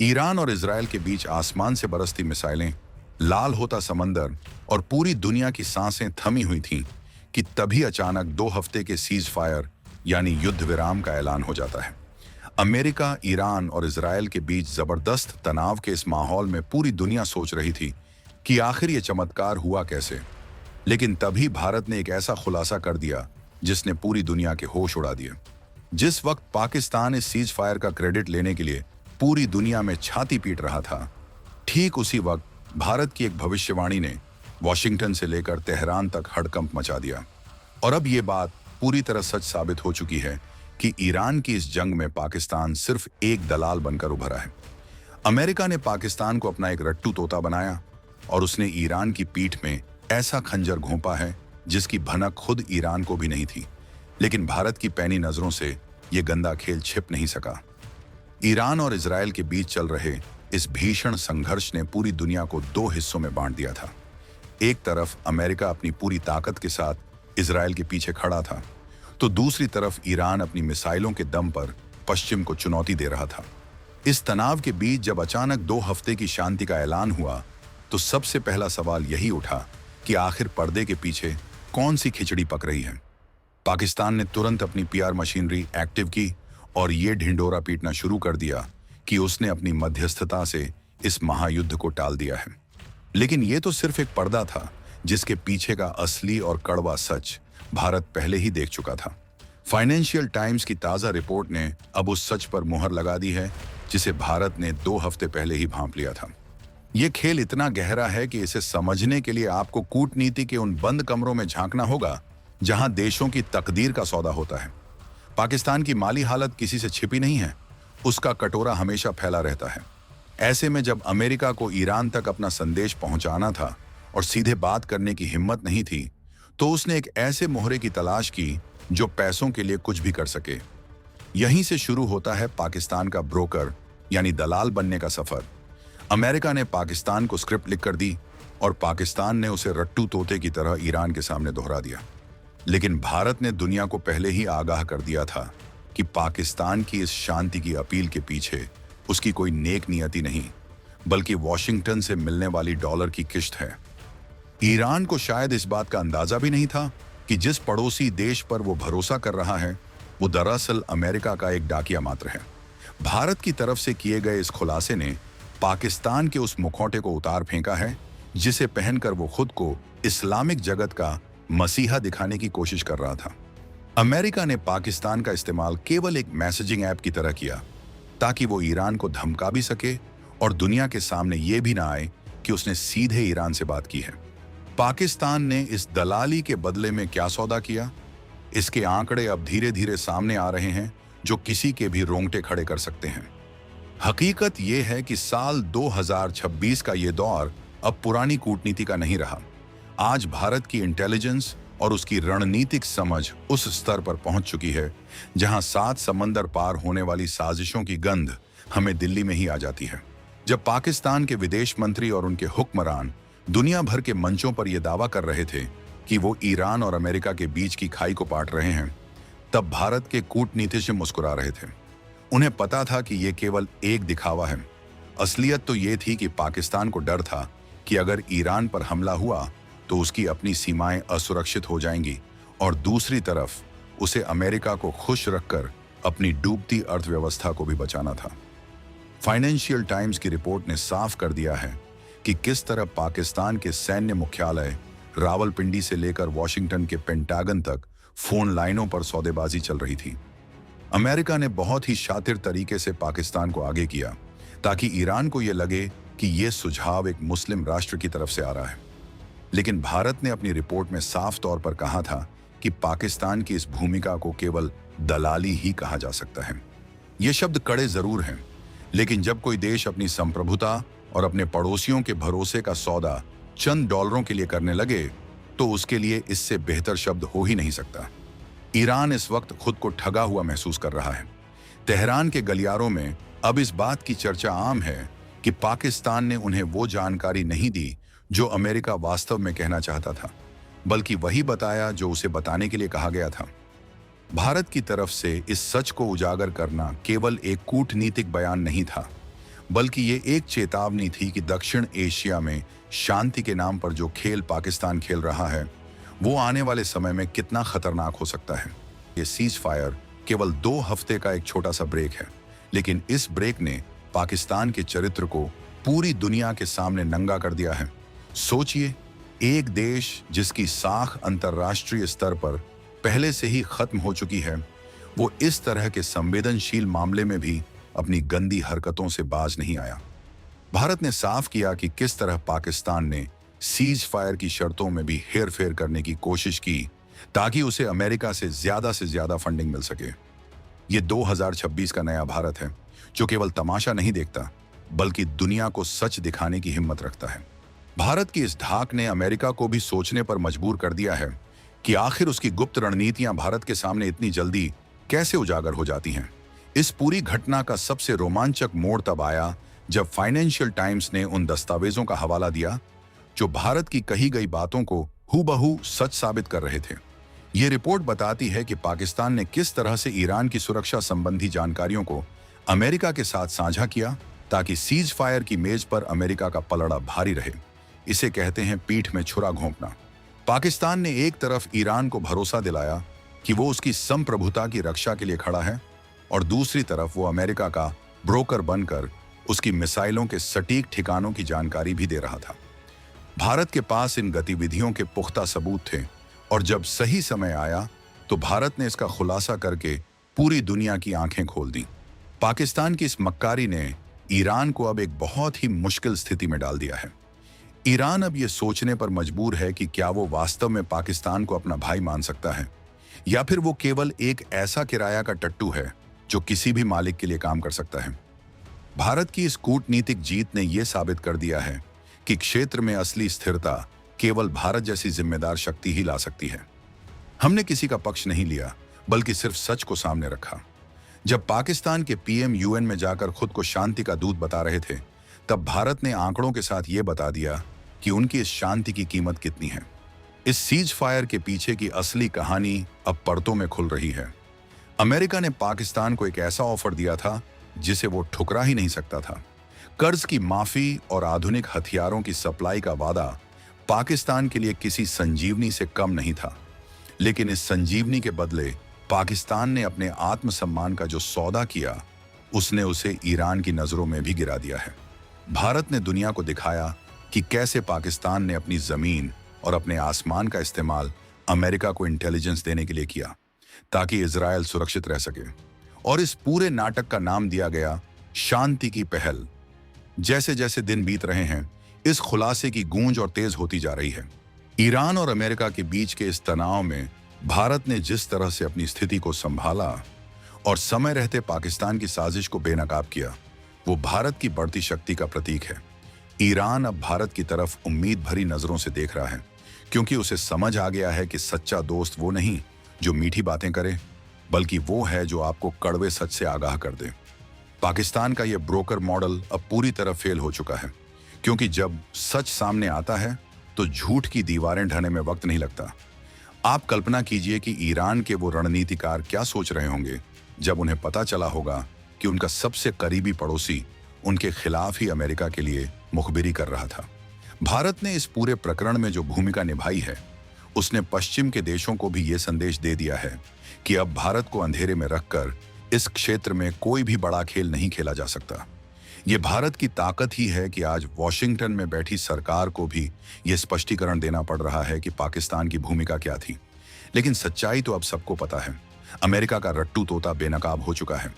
Iran और Israel के बीच आसमान से बरसती मिसाइलें, लाल होता समंदर और पूरी दुनिया की सांसें थमी हुई थीं कि तभी अचानक 2 हफ्ते के सीज फायर यानी युद्ध विराम का ऐलान हो जाता है। अमेरिका, ईरान और इजराइल के बीच जबरदस्त तनाव के इस माहौल में पूरी दुनिया सोच रही थी कि आखिर ये चमत्कार हुआ कैसे। लेकिन तभी भारत ने एक ऐसा खुलासा कर दिया जिसने पूरी दुनिया के होश उड़ा दिए। जिस वक्त पाकिस्तान इस सीज फायर का क्रेडिट लेने के लिए पूरी दुनिया में छाती पीट रहा था, ठीक उसी वक्त भारत की एक भविष्यवाणी ने वॉशिंगटन से लेकर तेहरान तक हड़कंप मचा दिया। और अब ये बात पूरी तरह सच साबित हो चुकी है कि ईरान की इस जंग में पाकिस्तान सिर्फ एक दलाल बनकर उभरा है। अमेरिका ने पाकिस्तान को अपना एक रट्टू तोता बनाया और उसने ईरान की पीठ में ऐसा खंजर घोंपा है जिसकी भनक खुद ईरान को भी नहीं थी। लेकिन भारत की पैनी नजरों से यह गंदा खेल छिप नहीं सका। ईरान और इजराइल के बीच चल रहे इस भीषण संघर्ष ने पूरी दुनिया को 2 हिस्सों में बांट दिया था। एक तरफ अमेरिका अपनी पूरी ताकत के साथ इजराइल के पीछे खड़ा था, तो दूसरी तरफ ईरान अपनी मिसाइलों के दम पर पश्चिम को चुनौती दे रहा था। इस तनाव के बीच जब अचानक 2 हफ्ते की शांति का ऐलान हुआ, तो सबसे पहला सवाल यही उठा कि आखिर पर्दे के पीछे कौन सी खिचड़ी पक रही है। पाकिस्तान ने तुरंत अपनी पीआर मशीनरी एक्टिव की और ये ढिंडोरा पीटना शुरू कर दिया कि उसने अपनी मध्यस्थता से इस महायुद्ध को टाल दिया है। लेकिन ये तो सिर्फ एक पर्दा था जिसके पीछे का असली और कड़वा सच भारत पहले ही देख चुका था। फाइनेंशियल टाइम्स की ताज़ा रिपोर्ट ने अब उस सच पर मुहर लगा दी है जिसे भारत ने 2 हफ्ते पहले ही भांप लिया था। ये खेल इतना गहरा है कि इसे समझने के लिए आपको कूटनीति के उन बंद कमरों में झांकना होगा जहां देशों की तकदीर का सौदा होता है। पाकिस्तान की माली हालत किसी से छिपी नहीं है, उसका कटोरा हमेशा फैला रहता है। ऐसे में जब अमेरिका को ईरान तक अपना संदेश पहुंचाना था और सीधे बात करने की हिम्मत नहीं थी, तो उसने एक ऐसे मोहरे की तलाश की जो पैसों के लिए कुछ भी कर सके। यहीं से शुरू होता है पाकिस्तान का ब्रोकर यानी दलाल बनने का सफर। अमेरिका ने पाकिस्तान को स्क्रिप्ट लिख कर दी और पाकिस्तान ने उसे रट्टू तोते की तरह ईरान के सामने दोहरा दिया। लेकिन भारत ने दुनिया को पहले ही आगाह कर दिया था कि पाकिस्तान की इस शांति की अपील के पीछे उसकी कोई नेक नियति नहीं, बल्कि वॉशिंगटन से मिलने वाली डॉलर की किश्त है। ईरान को शायद इस बात का अंदाजा भी नहीं था कि जिस पड़ोसी देश पर वो भरोसा कर रहा है, वो दरअसल अमेरिका का एक डाकिया मात्र है। भारत की तरफ से किए गए इस खुलासे ने पाकिस्तान के उस मुखौटे को उतार फेंका है जिसे पहनकर वो खुद को इस्लामिक जगत का मसीहा दिखाने की कोशिश कर रहा था। अमेरिका ने पाकिस्तान का इस्तेमाल केवल एक मैसेजिंग ऐप की तरह किया ताकि वो ईरान को धमका भी सके और दुनिया के सामने ये भी ना आए कि उसने सीधे ईरान से बात की है। पाकिस्तान ने इस दलाली के बदले में क्या सौदा किया, इसके आंकड़े अब धीरे धीरे सामने आ रहे हैं जो किसी के भी रोंगटे खड़े कर सकते हैं। हकीकत यह है कि साल 2026 का ये दौर अब पुरानी कूटनीति का नहीं रहा। आज भारत की इंटेलिजेंस और उसकी रणनीतिक समझ उस स्तर पर पहुंच चुकी है जहां 7 समंदर पार होने वाली साजिशों की गंध हमें दिल्ली में ही आ जाती है। जब पाकिस्तान के विदेश मंत्री और उनके हुक्मरान दुनिया भर के मंचों पर यह दावा कर रहे थे कि वो ईरान और अमेरिका के बीच की खाई को पाट रहे हैं, तब भारत के कूटनीतिज्ञ मुस्कुरा रहे थे। उन्हें पता था कि यह केवल एक दिखावा है। असलियत तो ये थी कि पाकिस्तान को डर था कि अगर ईरान पर हमला हुआ तो उसकी अपनी सीमाएं असुरक्षित हो जाएंगी और दूसरी तरफ उसे अमेरिका को खुश रखकर अपनी डूबती अर्थव्यवस्था को भी बचाना था। फाइनेंशियल टाइम्स की रिपोर्ट ने साफ कर दिया है कि किस तरह पाकिस्तान के सैन्य मुख्यालय रावलपिंडी से लेकर वॉशिंगटन के पेंटागन तक फोन लाइनों पर सौदेबाजी चल रही थी। अमेरिका ने बहुत ही शातिर तरीके से पाकिस्तान को आगे किया ताकि ईरान को यह लगे कि यह सुझाव एक मुस्लिम राष्ट्र की तरफ से आ रहा है। लेकिन भारत ने अपनी रिपोर्ट में साफ तौर पर कहा था कि पाकिस्तान की इस भूमिका को केवल दलाली ही कहा जा सकता है। ये शब्द कड़े जरूर हैं, लेकिन जब कोई देश अपनी संप्रभुता और अपने पड़ोसियों के भरोसे का सौदा चंद डॉलरों के लिए करने लगे, तो उसके लिए इससे बेहतर शब्द हो ही नहीं सकता। ईरान इस वक्त खुद को ठगा हुआ महसूस कर रहा है। तेहरान के गलियारों में अब इस बात की चर्चा आम है कि पाकिस्तान ने उन्हें वो जानकारी नहीं दी जो अमेरिका वास्तव में कहना चाहता था, बल्कि वही बताया जो उसे बताने के लिए कहा गया था। भारत की तरफ से इस सच को उजागर करना केवल एक कूटनीतिक बयान नहीं था, बल्कि ये एक चेतावनी थी कि दक्षिण एशिया में शांति के नाम पर जो खेल पाकिस्तान खेल रहा है वो आने वाले समय में कितना खतरनाक हो सकता है। ये सीज फायर केवल 2 हफ्ते का एक छोटा सा ब्रेक है, लेकिन इस ब्रेक ने पाकिस्तान के चरित्र को पूरी दुनिया के सामने नंगा कर दिया है। सोचिए, एक देश जिसकी साख अंतर्राष्ट्रीय स्तर पर पहले से ही खत्म हो चुकी है, वो इस तरह के संवेदनशील मामले में भी अपनी गंदी हरकतों से बाज नहीं आया। भारत ने साफ किया कि किस तरह पाकिस्तान ने सीज फायर की शर्तों में भी हेरफेर करने की कोशिश की ताकि उसे अमेरिका से ज्यादा फंडिंग मिल सके। ये 2026 का नया भारत है जो केवल तमाशा नहीं देखता बल्कि दुनिया को सच दिखाने की हिम्मत रखता है। भारत की इस धाक ने अमेरिका को भी सोचने पर मजबूर कर दिया है कि आखिर उसकी गुप्त रणनीतियां भारत के सामने इतनी जल्दी कैसे उजागर हो जाती हैं। इस पूरी घटना का सबसे रोमांचक मोड़ तब आया जब फाइनेंशियल टाइम्स ने उन दस्तावेजों का हवाला दिया जो भारत की कही गई बातों को हूबहू सच साबित कर रहे थे। ये रिपोर्ट बताती है कि पाकिस्तान ने किस तरह से ईरान की सुरक्षा संबंधी जानकारियों को अमेरिका के साथ साझा किया ताकि सीज फायर की मेज पर अमेरिका का पलड़ा भारी रहे। इसे कहते हैं पीठ में छुरा घोंपना। पाकिस्तान ने एक तरफ ईरान को भरोसा दिलाया कि वो उसकी संप्रभुता की रक्षा के लिए खड़ा है और दूसरी तरफ वो अमेरिका का ब्रोकर बनकर उसकी मिसाइलों के सटीक ठिकानों की जानकारी भी दे रहा था। भारत के पास इन गतिविधियों के पुख्ता सबूत थे और जब सही समय आया तो भारत ने इसका खुलासा करके पूरी दुनिया की आंखें खोल दी। पाकिस्तान की इस मक्कारी ने ईरान को अब एक बहुत ही मुश्किल स्थिति में डाल दिया है। ईरान अब ये सोचने पर मजबूर है कि क्या वो वास्तव में पाकिस्तान को अपना भाई मान सकता है या फिर वो केवल एक ऐसा किराया का टट्टू है जो किसी भी मालिक के लिए काम कर सकता है। भारत की इस कूटनीतिक जीत ने यह साबित कर दिया है कि क्षेत्र में असली स्थिरता केवल भारत जैसी जिम्मेदार शक्ति ही ला सकती है। हमने किसी का पक्ष नहीं लिया बल्कि सिर्फ सच को सामने रखा। जब पाकिस्तान के पीएम यूएन में जाकर खुद को शांति का दूत बता रहे थे, तब भारत ने आंकड़ों के साथ ये बता दिया कि उनकी इस शांति की कीमत कितनी है। इस सीज फायर के पीछे की असली कहानी अब परतों में खुल रही है। अमेरिका ने पाकिस्तान को एक ऐसा ऑफर दिया था जिसे वो ठुकरा ही नहीं सकता था। कर्ज की माफी और आधुनिक हथियारों की सप्लाई का वादा पाकिस्तान के लिए किसी संजीवनी से कम नहीं था, लेकिन इस संजीवनी के बदले पाकिस्तान ने अपने आत्मसम्मान का जो सौदा किया उसने उसे ईरान की नजरों में भी गिरा दिया है। भारत ने दुनिया को दिखाया कि कैसे पाकिस्तान ने अपनी जमीन और अपने आसमान का इस्तेमाल अमेरिका को इंटेलिजेंस देने के लिए किया ताकि इजराइल सुरक्षित रह सके, और इस पूरे नाटक का नाम दिया गया शांति की पहल। जैसे जैसे दिन बीत रहे हैं, इस खुलासे की गूंज और तेज होती जा रही है। ईरान और अमेरिका के बीच के इस तनाव में भारत ने जिस तरह से अपनी स्थिति को संभाला और समय रहते पाकिस्तान की साजिश को बेनकाब किया, वो भारत की बढ़ती शक्ति का प्रतीक है। ईरान अब भारत की तरफ उम्मीद भरी नजरों से देख रहा है, क्योंकि उसे समझ आ गया है कि सच्चा दोस्त वो नहीं जो मीठी बातें करे, बल्कि वो है जो आपको कड़वे सच से आगाह कर दे। पाकिस्तान का यह ब्रोकर मॉडल अब पूरी तरह फेल हो चुका है, क्योंकि जब सच सामने आता है तो झूठ की दीवारें ढहने में वक्त नहीं लगता। आप कल्पना कीजिए कि ईरान के वो रणनीतिकार क्या सोच रहे होंगे जब उन्हें पता चला होगा कि उनका सबसे करीबी पड़ोसी उनके खिलाफ ही अमेरिका के लिए मुखबिरी कर रहा था। भारत ने इस पूरे प्रकरण में जो भूमिका निभाई है, उसने पश्चिम के देशों को भी ये संदेश दे दिया है कि अब भारत को अंधेरे में रखकर इस क्षेत्र में कोई भी बड़ा खेल नहीं खेला जा सकता। ये भारत की ताकत ही है कि आज वॉशिंगटन में बैठी सरकार को भी ये स्पष्टीकरण देना पड़ रहा है कि पाकिस्तान की भूमिका क्या थी। लेकिन सच्चाई तो अब सबको पता है, अमेरिका का रट्टू तोता बेनकाब हो चुका है।